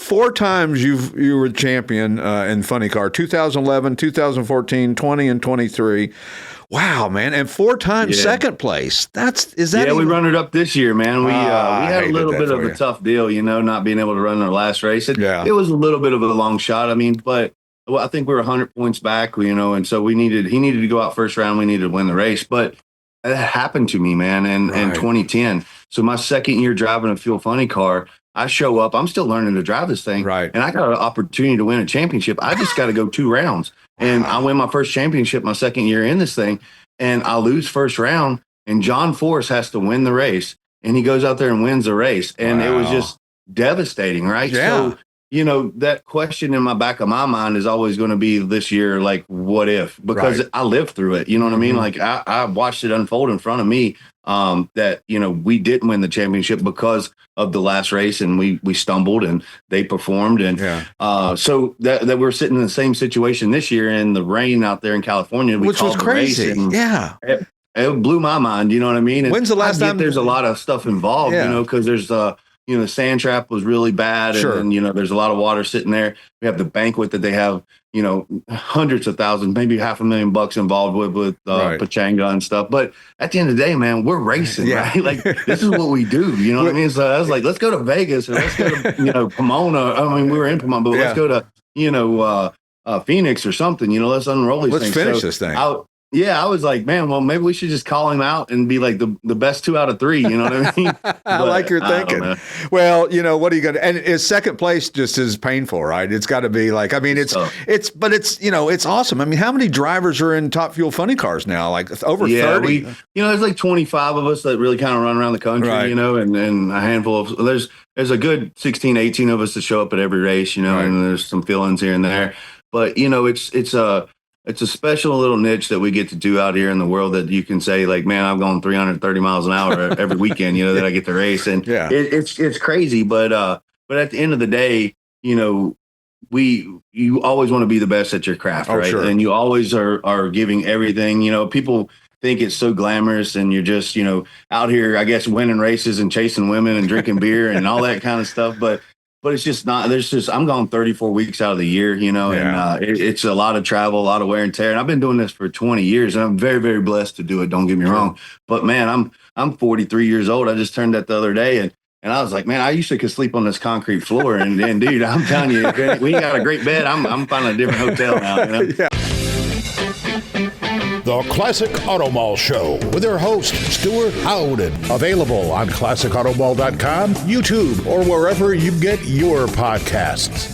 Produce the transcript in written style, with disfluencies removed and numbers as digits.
4 times you were champion in Funny Car, 2011, 2014, 20, and 23. Wow, man. And 4 times second place. We run it up this year, man. We had a little bit of a tough deal, not being able to run our last race. It was a little bit of a long shot. I mean, but I think we were 100 points back, and so he needed to go out first round. We needed to win the race. But that happened to me, man, in 2010. So my second year driving a Fuel Funny Car, I show up. I'm still learning to drive this thing. Right. And I got an opportunity to win a championship. I just got to go 2 rounds. And I win my first championship my second year in this thing. And I lose first round. And John Force has to win the race. And he goes out there and wins the race. And it was just devastating, right? Yeah. So, that question in my back of my mind is always going to be this year, like, what if? Because I lived through it. You know what I mean? Like, I watched it unfold in front of me. That we didn't win the championship because of the last race, and we stumbled, and they performed, and so that we're sitting in the same situation this year in the rain out there in California, which was crazy. It blew my mind. You know what I mean? And when's the last time? There's a lot of stuff involved, because there's the sand trap was really bad, and then there's a lot of water sitting there. We have the banquet that they have, hundreds of thousands, maybe $500,000 involved with pachanga and stuff. But at the end of the day, man, we're racing, right? Like, this is what we do. You know what I mean? So I was like, let's go to Vegas, or let's go to Pomona. I mean, we were in Pomona, but let's go to Phoenix or something. Let's unroll these things. Let's finish this thing. I was like, man, well, maybe we should just call him out and be like the best 2 out of 3. You know what I mean? I like your thinking. Well, what are you going to, and is second place just as painful, right? It's got to be like, I mean, it's awesome. I mean, how many drivers are in Top Fuel Funny Cars now? Like over 30? There's like 25 of us that really kind of run around the country, and a handful of, there's a good 16, 18 of us that show up at every race, and there's some fill-ins here and there. But, it's a special little niche that we get to do out here in the world that you can say, like, man, I've gone 330 miles an hour every weekend, that I get to race. And it's crazy. But at the end of the day, you always want to be the best at your craft, right? Sure. And you always are giving everything. People think it's so glamorous, and you're just, out here, I guess, winning races and chasing women and drinking beer and all that kind of stuff. But it's just not, I'm gone 34 weeks out of the year, and it's a lot of travel, a lot of wear and tear. And I've been doing this for 20 years, and I'm very, very blessed to do it. Don't get me wrong. But man, I'm 43 years old. I just turned that the other day, and I was like, man, I used to could sleep on this concrete floor. And dude, I'm telling you, we got a great bed. I'm finding a different hotel now. The Classic Auto Mall Show with their host, Stewart Howden. Available on ClassicAutomall.com, YouTube, or wherever you get your podcasts.